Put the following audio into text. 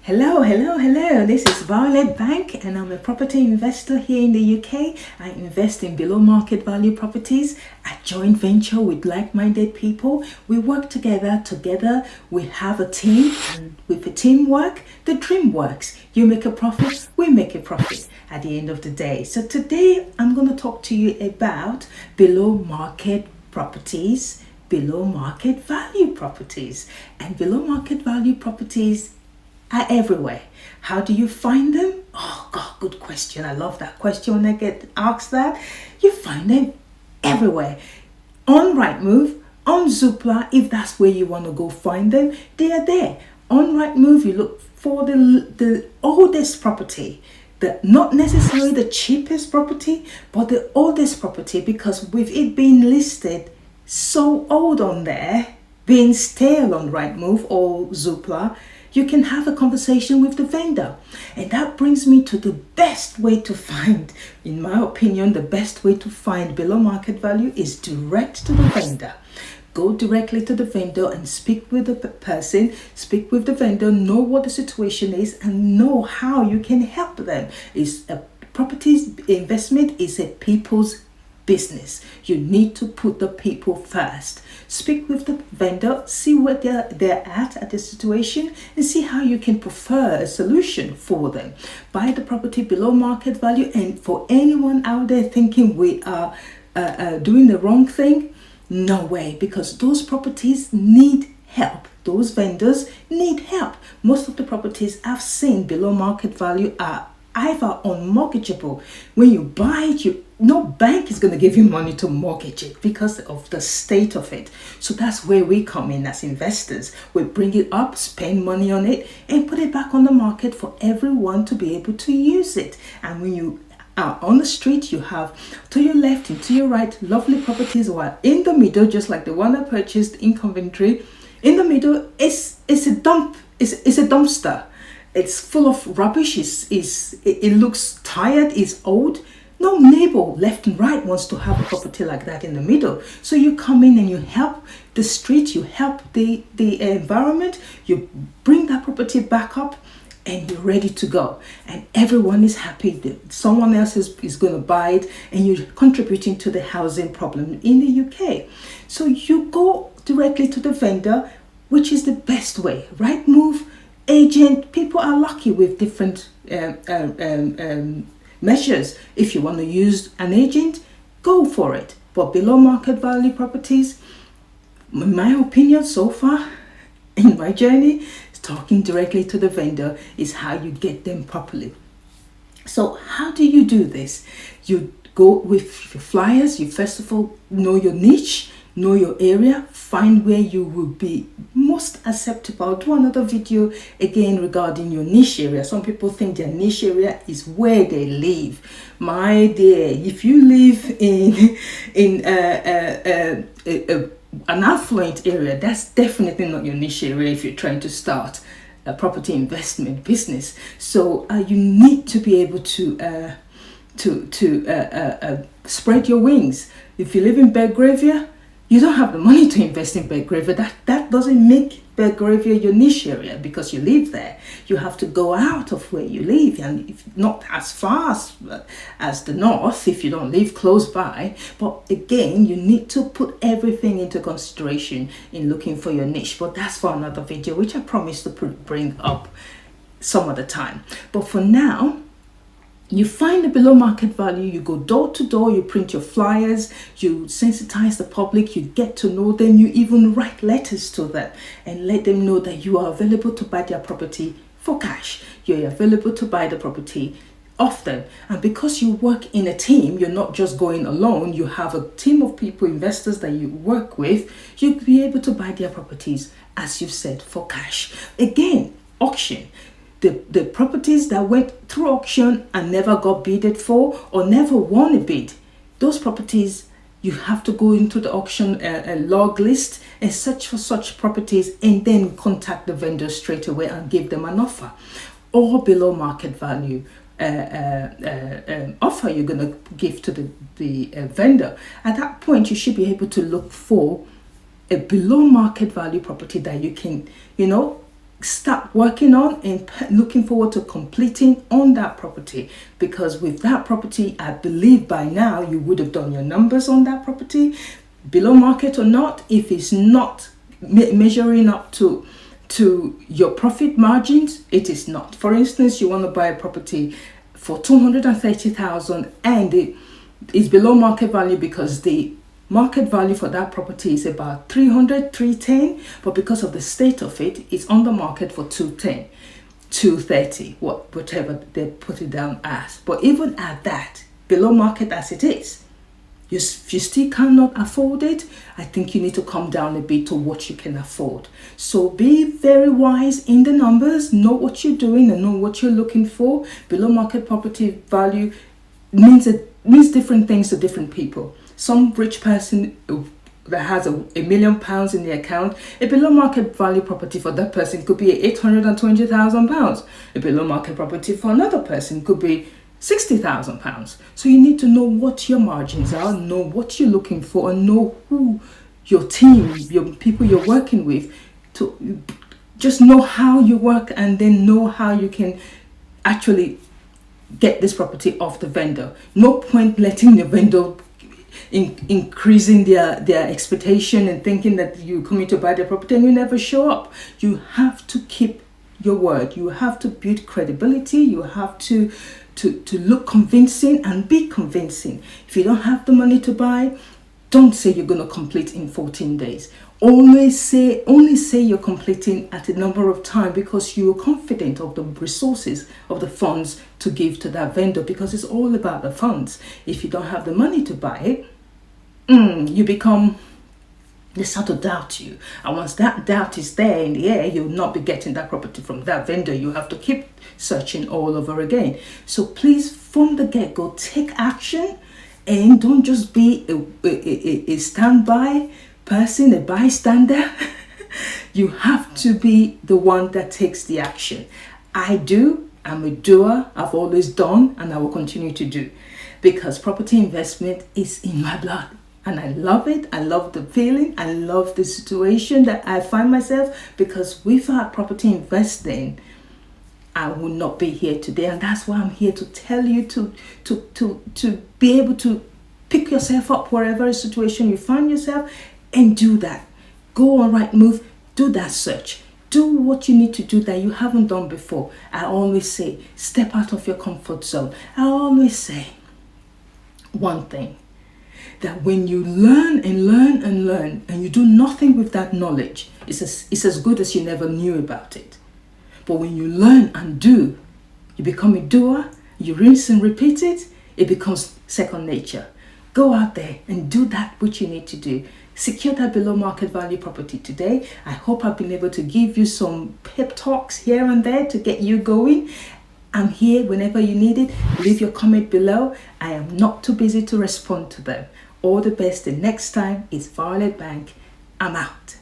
Hello. This is Violet Bank, and I'm a property investor here in the UK. I invest in below market value properties, a joint venture with like-minded people. We work together. We have a team, and with the teamwork, the dream works. You make a profit, we make a profit at the end of the day. So today I'm going to talk to you about below market properties, below market value properties, and below market value properties are everywhere. How do you find them? Oh God, good question. I love that question when I get asked that. You find them everywhere. On Rightmove, on Zoopla, if that's where you want to go find them, they are there. On Rightmove, you look for the oldest property. Not necessarily the cheapest property, but the oldest property, because with it being listed so old on there, being stale on Rightmove or Zoopla, you can have a conversation with the vendor. And that brings me to the best way to find, in my opinion, the best way to find below market value is direct to the vendor. Go directly to the vendor and speak with the person, speak with the vendor, know what the situation is, and know how you can help them. Properties investment is a people's business. You need to put the people first. Speak with the vendor, see where they're at the situation, and see how you can prefer a solution for them. Buy the property below market value. And for anyone out there thinking we are doing the wrong thing, no way, because those properties need help. Those vendors need help. Most of the properties I've seen below market value are either unmortgageable. When you buy it, no bank is going to give you money to mortgage it because of the state of it. So that's where we come in as investors. We bring it up, spend money on it, and put it back on the market for everyone to be able to use it. And when you are on the street, you have to your left and to your right lovely properties, while in the middle, just like the one I purchased in Coventry, in the middle is a dump. It's a dumpster. It's full of rubbish. It looks tired. It's old. No neighbor left and right wants to have a property like that in the middle. So you come in and you help the street, you help the environment, you bring that property back up, and you're ready to go. And everyone is happy. Someone else is going to buy it, and you're contributing to the housing problem in the UK. So you go directly to the vendor, which is the best way. Rightmove, agent, people are lucky with different measures. If you want to use an agent, go for it. But below market value properties, in my opinion, so far in my journey, talking directly to the vendor is how you get them properly. So how do you do this? You go with flyers. You first of all know your niche, know your area, find where you will be most acceptable. I'll do another video again regarding your niche area. Some people think their niche area is where they live. My dear, if you live in an affluent area, that's definitely not your niche area if you're trying to start a property investment business. So you need to be able to spread your wings. If you live in Belgravia, you don't have the money to invest in Belgravia. That doesn't make Belgravia your niche area because you live there. You have to go out of where you live, and if not as far as the north, if you don't live close by. But again, you need to put everything into consideration in looking for your niche. But that's for another video, which I promise to bring up some other time. But for now, you find the below market value, you go door to door, you print your flyers, you sensitize the public, you get to know them, you even write letters to them and let them know that you are available to buy their property for cash. You're available to buy the property off them. And because you work in a team, you're not just going alone, you have a team of people, investors that you work with, you'll be able to buy their properties, as you've said, for cash. Again, auction. The properties that went through auction and never got bidded for or never won a bid, those properties, you have to go into the auction log list and search for such properties, and then contact the vendor straight away and give them an offer. Or below market value offer you're going to give to the vendor. At that point, you should be able to look for a below market value property that you can, start working on and looking forward to completing on that property. Because with that property, I believe by now you would have done your numbers on that property, below market or not. If it's not measuring up to your profit margins, it is not. For instance, you want to buy a property for 230,000 and it is below market value because the market value for that property is about 310, but because of the state of it, it's on the market for 210, 230, whatever they put it down as. But even at that, below market as it is, if you still cannot afford it, I think you need to come down a bit to what you can afford. So be very wise in the numbers, know what you're doing and know what you're looking for. Below market property value means different things to different people. Some rich person that has £1 million in the account, a below market value property for that person could be £820,000. A below market property for another person could be £60,000. So you need to know what your margins are, know what you're looking for, and know who your team, your people you're working with, to just know how you work and then know how you can actually get this property off the vendor. No point letting the vendor increasing their expectation and thinking that you're coming to buy their property and you never show up. You have to keep your word. You have to build credibility. You have to look convincing and be convincing. If you don't have the money to buy, don't say you're going to complete in 14 days. Only say you're completing at a number of time because you're confident of the resources of the funds to give to that vendor, because it's all about the funds. If you don't have the money to buy it, they start to doubt you. And once that doubt is there in the air, you'll not be getting that property from that vendor. You have to keep searching all over again. So please, from the get-go, take action and don't just be a standby person, a bystander. You have to be the one that takes the action. I'm a doer. I've always done and I will continue to do, because property investment is in my blood. And I love it. I love the feeling. I love the situation that I find myself, because without property investing, I would not be here today. And that's why I'm here to tell you to be able to pick yourself up wherever situation you find yourself and do that. Go on Rightmove, do that search. Do what you need to do that you haven't done before. I always say, step out of your comfort zone. I always say one thing, that when you learn and you do nothing with that knowledge, it's as good as you never knew about it. But when you learn and do, you become a doer, you rinse and repeat it, it becomes second nature. Go out there and do that which you need to do. Secure that below market value property today. I hope I've been able to give you some pep talks here and there to get you going. I'm here whenever you need it. Leave your comment below. I am not too busy to respond to them. All the best. The next time is Violet Bank. I'm out.